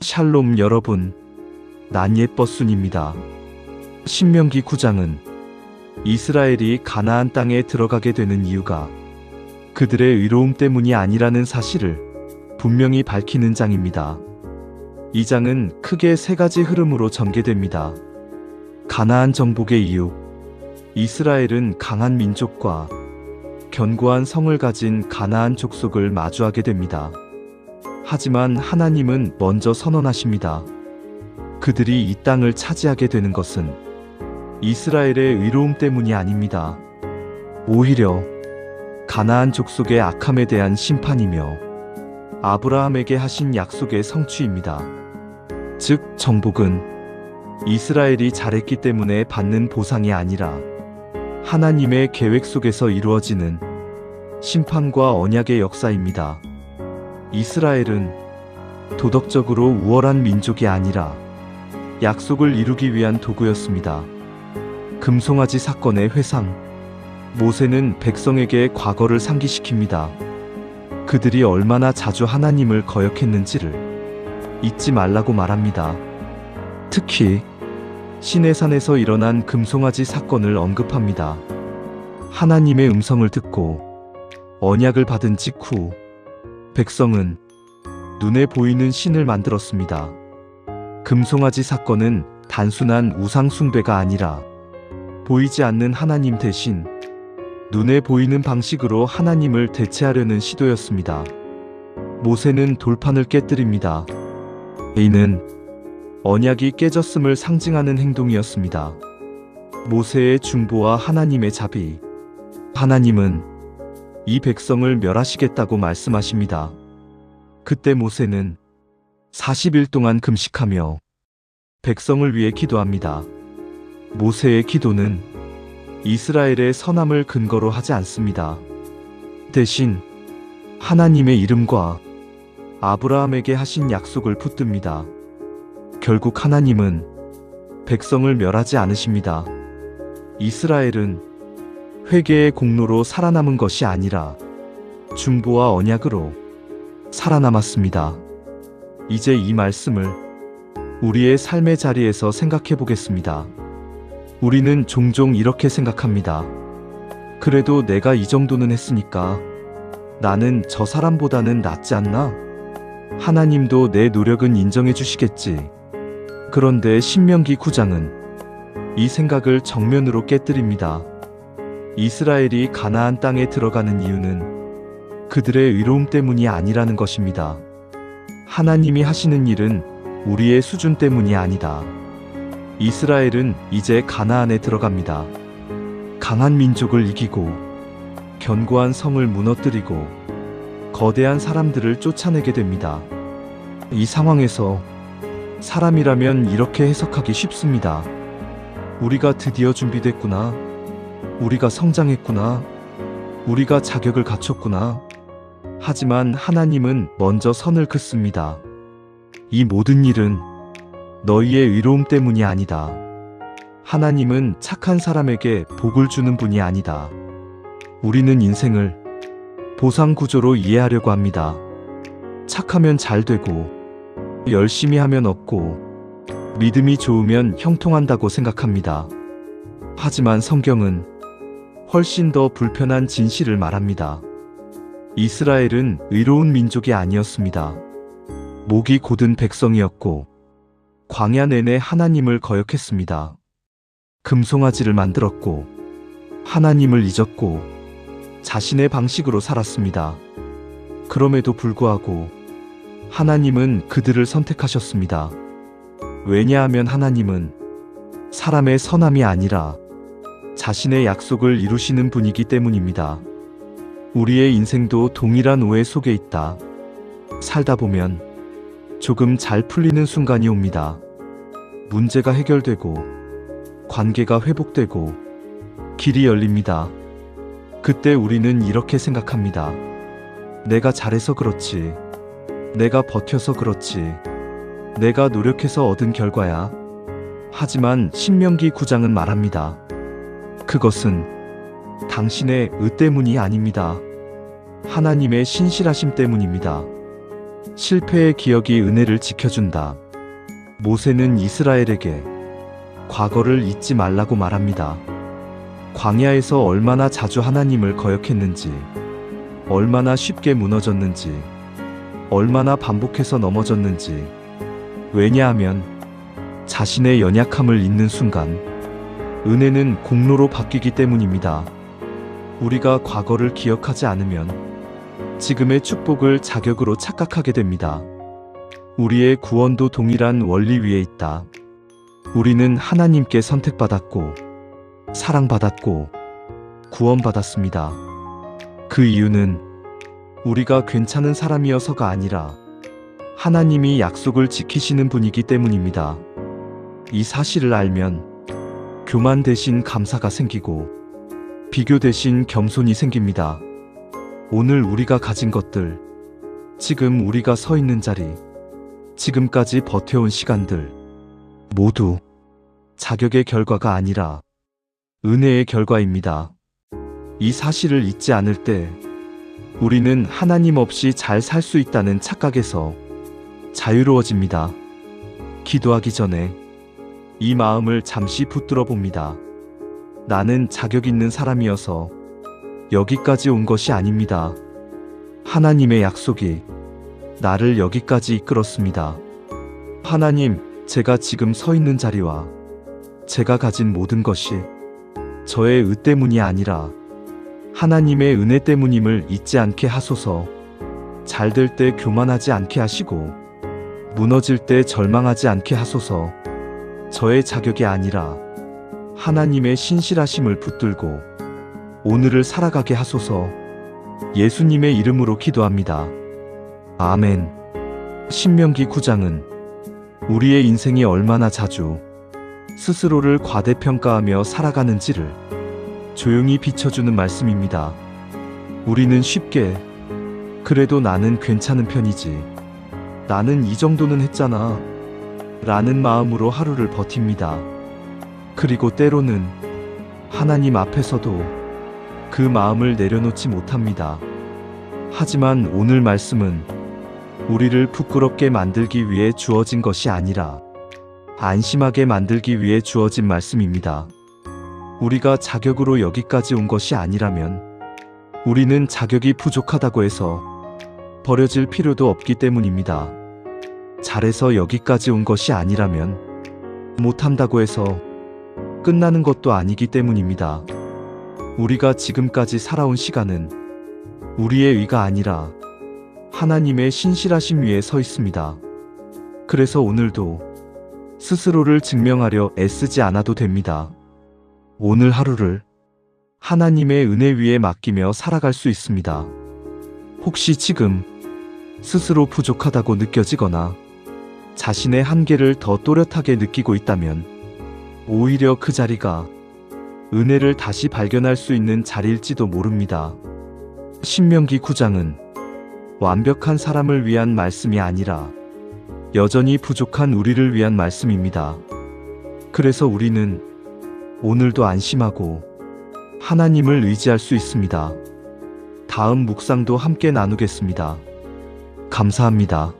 샬롬 여러분, 난 예뻐순입니다. 신명기 9장은 이스라엘이 가나안 땅에 들어가게 되는 이유가 그들의 의로움 때문이 아니라는 사실을 분명히 밝히는 장입니다. 이 장은 크게 세 가지 흐름으로 전개됩니다. 가나안 정복의 이유. 이스라엘은 강한 민족과 견고한 성을 가진 가나안 족속을 마주하게 됩니다. 하지만 하나님은 먼저 선언하십니다. 그들이 이 땅을 차지하게 되는 것은 이스라엘의 의로움 때문이 아닙니다. 오히려 가나안 족속의 악함에 대한 심판이며 아브라함에게 하신 약속의 성취입니다. 즉, 정복은 이스라엘이 잘했기 때문에 받는 보상이 아니라 하나님의 계획 속에서 이루어지는 심판과 언약의 역사입니다. 이스라엘은 도덕적으로 우월한 민족이 아니라 약속을 이루기 위한 도구였습니다. 금송아지 사건의 회상. 모세는 백성에게 과거를 상기시킵니다. 그들이 얼마나 자주 하나님을 거역했는지를 잊지 말라고 말합니다. 특히 시내산에서 일어난 금송아지 사건을 언급합니다. 하나님의 음성을 듣고 언약을 받은 직후 백성은 눈에 보이는 신을 만들었습니다. 금송아지 사건은 단순한 우상 숭배가 아니라 보이지 않는 하나님 대신 눈에 보이는 방식으로 하나님을 대체하려는 시도였습니다. 모세는 돌판을 깨뜨립니다. 이는 언약이 깨졌음을 상징하는 행동이었습니다. 모세의 중보와 하나님의 자비. 하나님은 이 백성을 멸하시겠다고 말씀하십니다. 그때 모세는 40일 동안 금식하며 백성을 위해 기도합니다. 모세의 기도는 이스라엘의 선함을 근거로 하지 않습니다. 대신 하나님의 이름과 아브라함에게 하신 약속을 붙듭니다. 결국 하나님은 백성을 멸하지 않으십니다. 이스라엘은 회개의 공로로 살아남은 것이 아니라 중보와 언약으로 살아남았습니다. 이제 이 말씀을 우리의 삶의 자리에서 생각해 보겠습니다. 우리는 종종 이렇게 생각합니다. 그래도 내가 이 정도는 했으니까 나는 저 사람보다는 낫지 않나? 하나님도 내 노력은 인정해 주시겠지. 그런데 신명기 9장은 이 생각을 정면으로 깨뜨립니다. 이스라엘이 가나안 땅에 들어가는 이유는 그들의 의로움 때문이 아니라는 것입니다. 하나님이 하시는 일은 우리의 수준 때문이 아니다. 이스라엘은 이제 가나안에 들어갑니다. 강한 민족을 이기고 견고한 성을 무너뜨리고 거대한 사람들을 쫓아내게 됩니다. 이 상황에서 사람이라면 이렇게 해석하기 쉽습니다. 우리가 드디어 준비됐구나. 우리가 성장했구나. 우리가 자격을 갖췄구나. 하지만 하나님은 먼저 선을 긋습니다. 이 모든 일은 너희의 의로움 때문이 아니다. 하나님은 착한 사람에게 복을 주는 분이 아니다. 우리는 인생을 보상 구조로 이해하려고 합니다. 착하면 잘 되고, 열심히 하면 얻고, 믿음이 좋으면 형통한다고 생각합니다. 하지만 성경은 훨씬 더 불편한 진실을 말합니다. 이스라엘은 의로운 민족이 아니었습니다. 목이 곧은 백성이었고 광야 내내 하나님을 거역했습니다. 금송아지를 만들었고 하나님을 잊었고 자신의 방식으로 살았습니다. 그럼에도 불구하고 하나님은 그들을 선택하셨습니다. 왜냐하면 하나님은 사람의 선함이 아니라 자신의 약속을 이루시는 분이기 때문입니다. 우리의 인생도 동일한 오해 속에 있다. 살다 보면 조금 잘 풀리는 순간이 옵니다. 문제가 해결되고 관계가 회복되고 길이 열립니다. 그때 우리는 이렇게 생각합니다. 내가 잘해서 그렇지. 내가 버텨서 그렇지. 내가 노력해서 얻은 결과야. 하지만 신명기 9장은 말합니다. 그것은 당신의 의 때문이 아닙니다. 하나님의 신실하심 때문입니다. 실패의 기억이 은혜를 지켜준다. 모세는 이스라엘에게 과거를 잊지 말라고 말합니다. 광야에서 얼마나 자주 하나님을 거역했는지, 얼마나 쉽게 무너졌는지, 얼마나 반복해서 넘어졌는지. 왜냐하면 자신의 연약함을 잊는 순간 은혜는 공로로 바뀌기 때문입니다. 우리가 과거를 기억하지 않으면 지금의 축복을 자격으로 착각하게 됩니다. 우리의 구원도 동일한 원리 위에 있다. 우리는 하나님께 선택받았고, 사랑받았고, 구원받았습니다. 그 이유는 우리가 괜찮은 사람이어서가 아니라 하나님이 약속을 지키시는 분이기 때문입니다. 이 사실을 알면 교만 대신 감사가 생기고, 비교 대신 겸손이 생깁니다. 오늘 우리가 가진 것들, 지금 우리가 서 있는 자리, 지금까지 버텨온 시간들, 모두 자격의 결과가 아니라 은혜의 결과입니다. 이 사실을 잊지 않을 때 우리는 하나님 없이 잘 살 수 있다는 착각에서 자유로워집니다. 기도하기 전에 이 마음을 잠시 붙들어 봅니다. 나는 자격 있는 사람이어서 여기까지 온 것이 아닙니다. 하나님의 약속이 나를 여기까지 이끌었습니다. 하나님, 제가 지금 서 있는 자리와 제가 가진 모든 것이 저의 의 때문이 아니라 하나님의 은혜 때문임을 잊지 않게 하소서. 잘 될 때 교만하지 않게 하시고, 무너질 때 절망하지 않게 하소서. 저의 자격이 아니라 하나님의 신실하심을 붙들고 오늘을 살아가게 하소서. 예수님의 이름으로 기도합니다. 아멘. 신명기 9장은 우리의 인생이 얼마나 자주 스스로를 과대평가하며 살아가는지를 조용히 비춰주는 말씀입니다. 우리는 쉽게 그래도 나는 괜찮은 편이지, 나는 이 정도는 했잖아 라는 마음으로 하루를 버팁니다. 그리고 때로는 하나님 앞에서도 그 마음을 내려놓지 못합니다. 하지만 오늘 말씀은 우리를 부끄럽게 만들기 위해 주어진 것이 아니라 안심하게 만들기 위해 주어진 말씀입니다. 우리가 자격으로 여기까지 온 것이 아니라면, 우리는 자격이 부족하다고 해서 버려질 필요도 없기 때문입니다. 잘해서 여기까지 온 것이 아니라면, 못한다고 해서 끝나는 것도 아니기 때문입니다. 우리가 지금까지 살아온 시간은 우리의 의가 아니라 하나님의 신실하심 위에 서 있습니다. 그래서 오늘도 스스로를 증명하려 애쓰지 않아도 됩니다. 오늘 하루를 하나님의 은혜 위에 맡기며 살아갈 수 있습니다. 혹시 지금 스스로 부족하다고 느껴지거나 자신의 한계를 더 또렷하게 느끼고 있다면 오히려 그 자리가 은혜를 다시 발견할 수 있는 자리일지도 모릅니다. 신명기 9장은 완벽한 사람을 위한 말씀이 아니라 여전히 부족한 우리를 위한 말씀입니다. 그래서 우리는 오늘도 안심하고 하나님을 의지할 수 있습니다. 다음 묵상도 함께 나누겠습니다. 감사합니다.